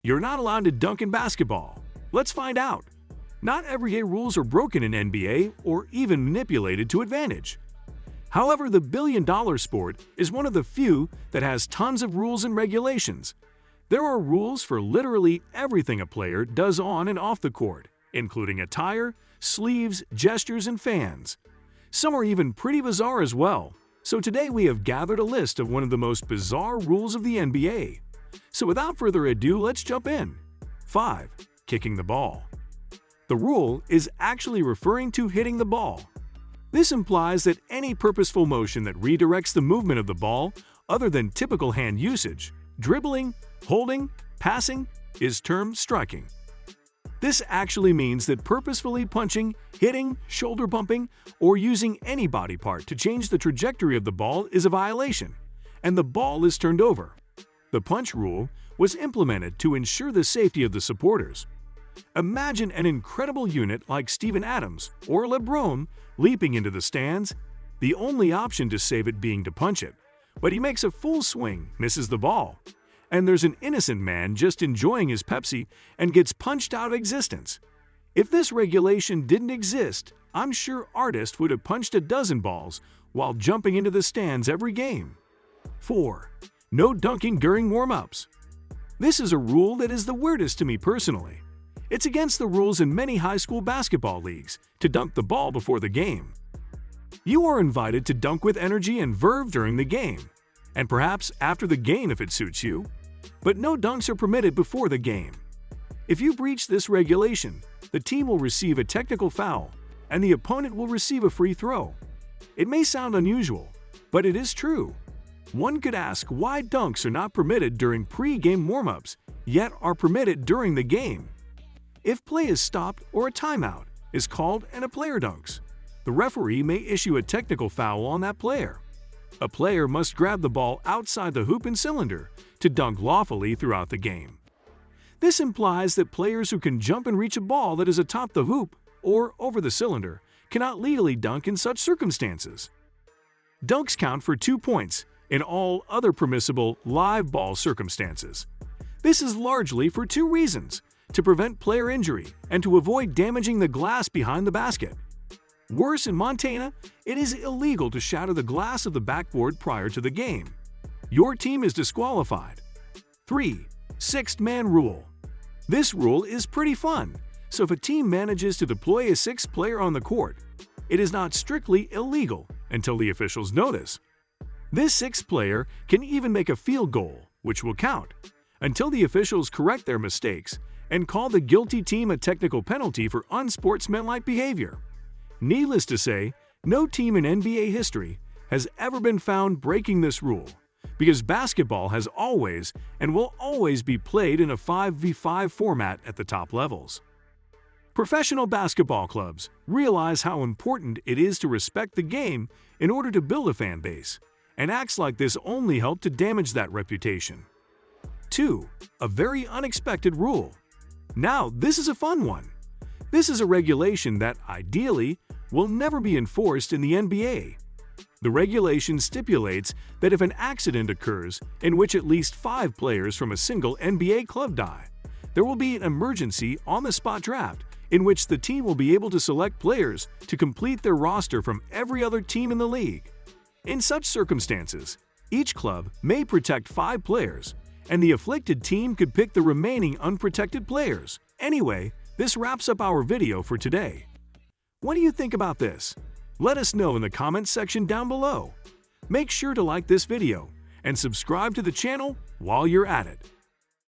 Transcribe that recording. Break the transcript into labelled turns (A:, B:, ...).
A: You're not allowed to dunk in basketball. Let's find out. Not everyday rules are broken in NBA or even manipulated to advantage. However, the billion-dollar sport is one of the few that has tons of rules and regulations. There are rules for literally everything a player does on and off the court, including attire, sleeves, gestures, and fans. Some are even pretty bizarre as well. So today we have gathered a list of one of the most bizarre rules of the NBA. So without further ado, let's jump in. 5. Kicking the ball. The rule is actually referring to hitting the ball. This implies that any purposeful motion that redirects the movement of the ball, other than typical hand usage, dribbling, holding, passing, is termed striking. This actually means that purposefully punching, hitting, shoulder bumping, or using any body part to change the trajectory of the ball is a violation, and the ball is turned over. The punch rule was implemented to ensure the safety of the supporters. Imagine an incredible unit like Steven Adams or LeBron leaping into the stands, the only option to save it being to punch it, but he makes a full swing, misses the ball, and there's an innocent man just enjoying his Pepsi and gets punched out of existence. If this regulation didn't exist, I'm sure artists would have punched a dozen balls while jumping into the stands every game. 4. No dunking during warm-ups. This is a rule that is the weirdest to me personally. It's against the rules in many high school basketball leagues to dunk the ball before the game. You are invited to dunk with energy and verve during the game, and perhaps after the game if it suits you, but no dunks are permitted before the game. If you breach this regulation, the team will receive a technical foul, and the opponent will receive a free throw. It may sound unusual, but it is true. One could ask why dunks are not permitted during pre-game warm-ups, yet are permitted during the game. If play is stopped or a timeout is called and a player dunks, the referee may issue a technical foul on that player. A player must grab the ball outside the hoop and cylinder to dunk lawfully throughout the game. This implies that players who can jump and reach a ball that is atop the hoop or over the cylinder cannot legally dunk in such circumstances. Dunks count for 2 points in all other permissible live ball circumstances. This is largely for 2 reasons: to prevent player injury and to avoid damaging the glass behind the basket. Worse, in Montana, it is illegal to shatter the glass of the backboard prior to the game. Your team is disqualified. 3. Sixth-man rule. This rule is pretty fun, so if a team manages to deploy a sixth player on the court, it is not strictly illegal until the officials notice. This sixth player can even make a field goal, which will count, until the officials correct their mistakes and call the guilty team a technical penalty for unsportsmanlike behavior. Needless to say, no team in NBA history has ever been found breaking this rule, because basketball has always and will always be played in a 5v5 format at the top levels. Professional basketball clubs realize how important it is to respect the game in order to build a fan base, and acts like this only help to damage that reputation. 2. A very unexpected rule. Now, this is a fun one. This is a regulation that, ideally, will never be enforced in the NBA. The regulation stipulates that if an accident occurs in which at least 5 players from a single NBA club die, there will be an emergency on-the-spot draft in which the team will be able to select players to complete their roster from every other team in the league. In such circumstances, each club may protect 5 players, and the afflicted team could pick the remaining unprotected players. Anyway, this wraps up our video for today. What do you think about this? Let us know in the comments section down below. Make sure to like this video and subscribe to the channel while you're at it.